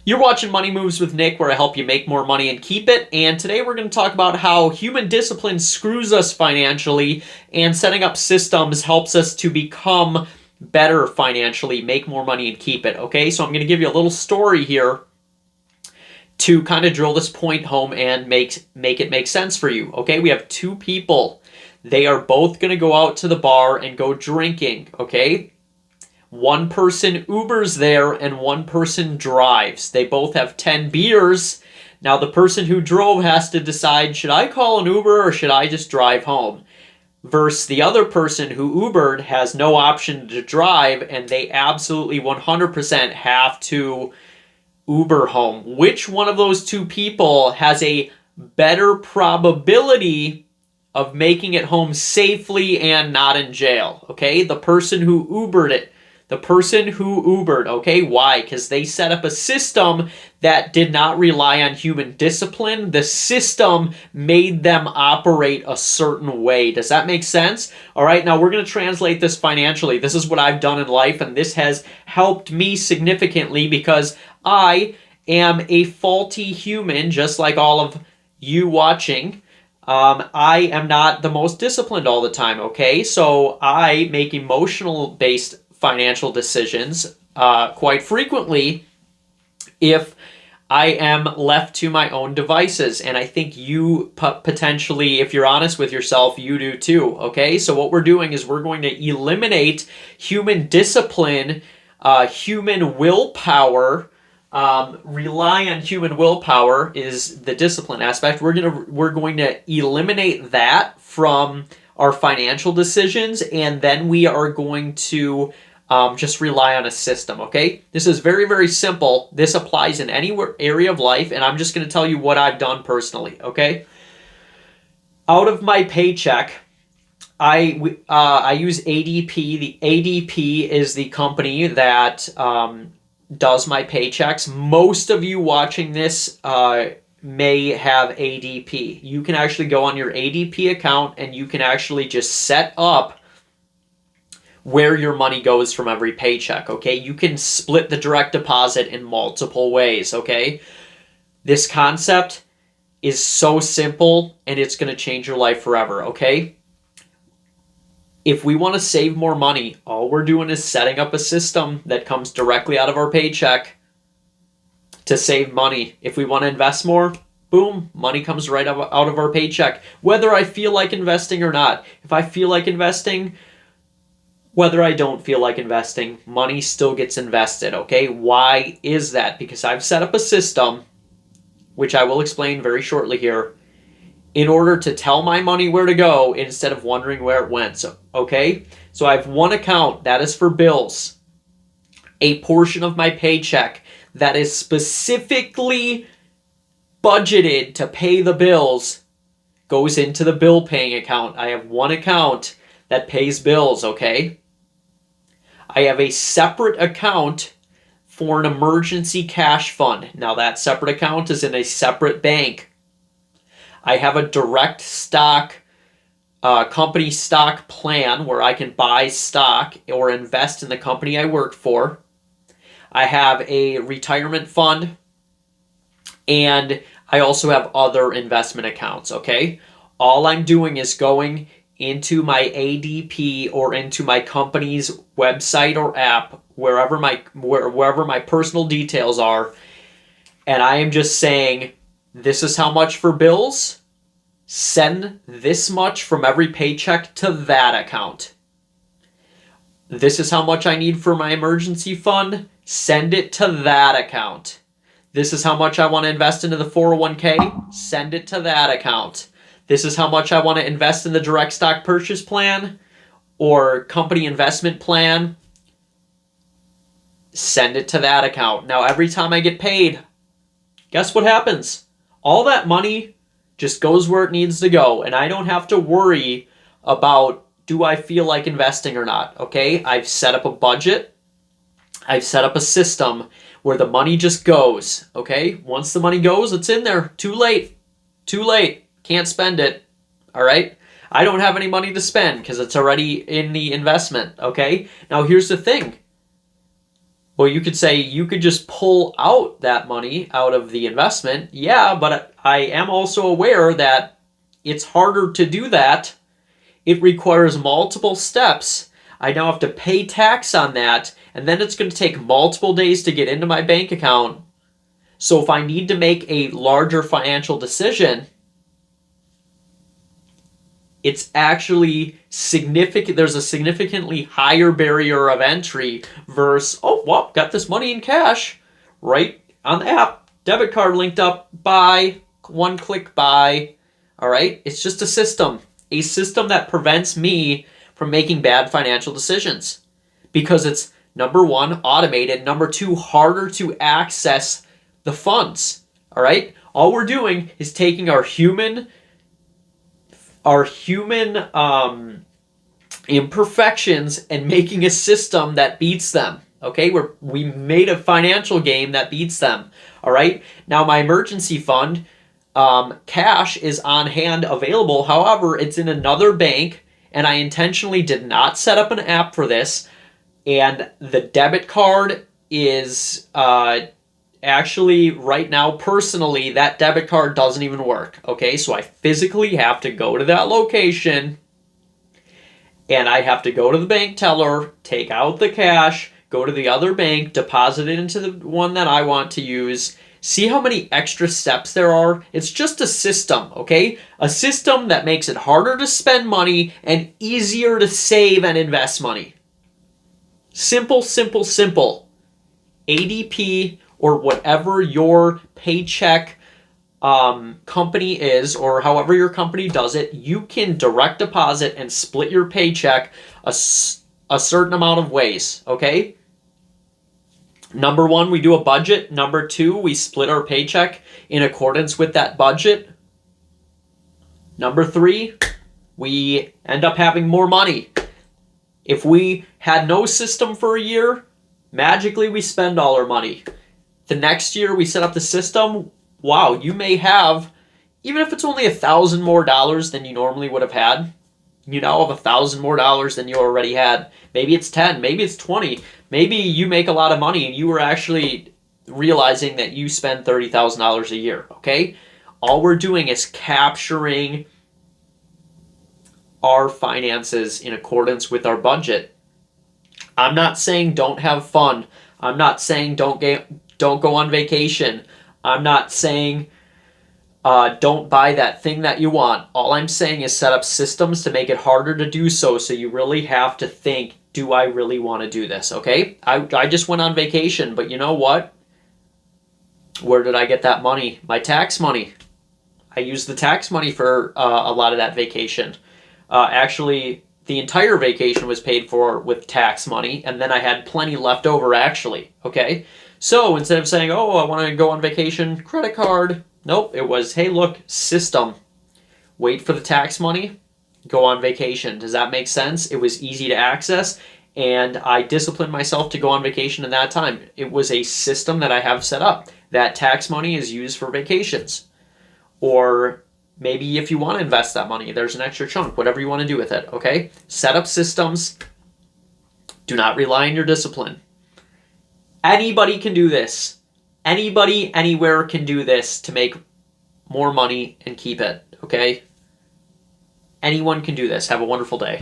You're watching Money Moves with Nick, where I help you make more money and keep it. And today we're going to talk about how human discipline screws us financially, and setting up systems helps us to become better financially, make more money, and keep it. Okay, so I'm going to give you a little story here to kind of drill this point home and make it make sense for you. Okay, we have two people. They are both going to go out to the bar and go drinking. Okay, one person Ubers there and one person drives. They both have 10 beers. Now the person who drove has to decide, should I call an Uber or should I just drive home? Versus the other person who Ubered has no option to drive, and they absolutely 100% have to Uber home. Which one of those two people has a better probability of making it home safely and not in jail? Okay, the person who Ubered it. The person who Ubered, okay? Why? Because they set up a system that did not rely on human discipline. The system made them operate a certain way. Does that make sense? All right, now we're going to translate this financially. This is what I've done in life, and this has helped me significantly because I am a faulty human, just like all of you watching. I am not the most disciplined all the time, okay? So I make emotional-based financial decisions quite frequently if I am left to my own devices. And I think you potentially, if you're honest with yourself, you do too, okay? So what we're doing is we're going to eliminate human discipline, human willpower. Rely on human willpower is the discipline aspect. We're going to eliminate that from our financial decisions, and then we are going to just rely on a system, okay? This is very, very simple. This applies in any area of life, and I'm just going to tell you what I've done personally, okay? Out of my paycheck, I use ADP. The ADP is the company that does my paychecks. Most of you watching this may have ADP. You can actually go on your ADP account and you can actually just set up where your money goes from every paycheck, okay? You can split the direct deposit in multiple ways, okay? This concept is so simple and it's going to change your life forever, okay? If we want to save more money, all we're doing is setting up a system that comes directly out of our paycheck to save money. If we want to invest more, boom, money comes right out of our paycheck, whether I feel like investing or not. If I feel like investing, whether I don't feel like investing, money still gets invested, okay? Why is that? Because I've set up a system, which I will explain very shortly here, in order to tell my money where to go instead of wondering where it went, so, okay? So I have one account that is for bills, a portion of my paycheck that is specifically budgeted to pay the bills goes into the bill paying account. I have one account that pays bills, okay? I have a separate account for an emergency cash fund. Now that separate account is in a separate bank. I have a direct stock, company stock plan where I can buy stock or invest in the company I work for. I have a retirement fund, and I also have other investment accounts, okay? All I'm doing is going into my ADP or into my company's website or app, wherever my personal details are, and I am just saying, this is how much for bills. Send this much from every paycheck to that account. This is how much I need for my emergency fund. Send it to that account. This is how much I want to invest into the 401k. Send it to that account. This is how much I want to invest in the direct stock purchase plan or company investment plan. Send it to that account. Now, every time I get paid, guess what happens? All that money just goes where it needs to go, and I don't have to worry about, do I feel like investing or not, okay? I've set up a budget. I've set up a system where the money just goes, okay? Once the money goes, it's in there. Too late. Too late. Can't spend it, all right? I don't have any money to spend because it's already in the investment, okay? Now, here's the thing. Well, you could say you could just pull out that money out of the investment. Yeah, but I am also aware that it's harder to do that. It requires multiple steps. I now have to pay tax on that, and then it's going to take multiple days to get into my bank account. So if I need to make a larger financial decision, it's actually significant. There's a significantly higher barrier of entry versus, oh, well, got this money in cash right on the app. Debit card linked up, buy, one click buy. All right. It's just a system that prevents me from making bad financial decisions because it's number one, automated, number two, harder to access the funds. All right. All we're doing is taking our human imperfections and making a system that beats them. Okay, we made a financial game that beats them. All right, now my emergency fund, cash is on hand available. However, it's in another bank, and I intentionally did not set up an app for this. And the debit card is actually, right now, personally, that debit card doesn't even work. Okay, so I physically have to go to that location and I have to go to the bank teller, take out the cash, go to the other bank, deposit it into the one that I want to use. See how many extra steps there are? It's just a system, okay? A system that makes it harder to spend money and easier to save and invest money. Simple, simple, simple. ADP or whatever your paycheck company is, or however your company does it, you can direct deposit and split your paycheck a certain amount of ways, okay? Number one, we do a budget. Number two, we split our paycheck in accordance with that budget. Number three, we end up having more money. If we had no system for a year, magically we spend all our money. The next year we set up the system, wow, you may have, even if it's only $1,000 more than you normally would have had, you now have $1,000 more than you already had. Maybe it's 10, maybe it's 20, maybe you make a lot of money and you were actually realizing that you spend $30,000 a year, okay? All we're doing is capturing our finances in accordance with our budget. I'm not saying don't have fun. I'm not saying don't go on vacation. I'm not saying don't buy that thing that you want. All I'm saying is set up systems to make it harder to do so you really have to think, do I really want to do this, okay? I just went on vacation, but you know what? Where did I get that money? My tax money. I used the tax money for a lot of that vacation. Actually, the entire vacation was paid for with tax money, and then I had plenty left over, actually, okay? So instead of saying, oh, I want to go on vacation, credit card, nope, it was, hey, look, system. Wait for the tax money, go on vacation. Does that make sense? It was easy to access, and I disciplined myself to go on vacation in that time. It was a system that I have set up. That tax money is used for vacations. Or maybe if you want to invest that money, there's an extra chunk, whatever you want to do with it, okay? Set up systems. Do not rely on your discipline. Anybody can do this. Anybody, anywhere can do this to make more money and keep it, okay? Anyone can do this. Have a wonderful day.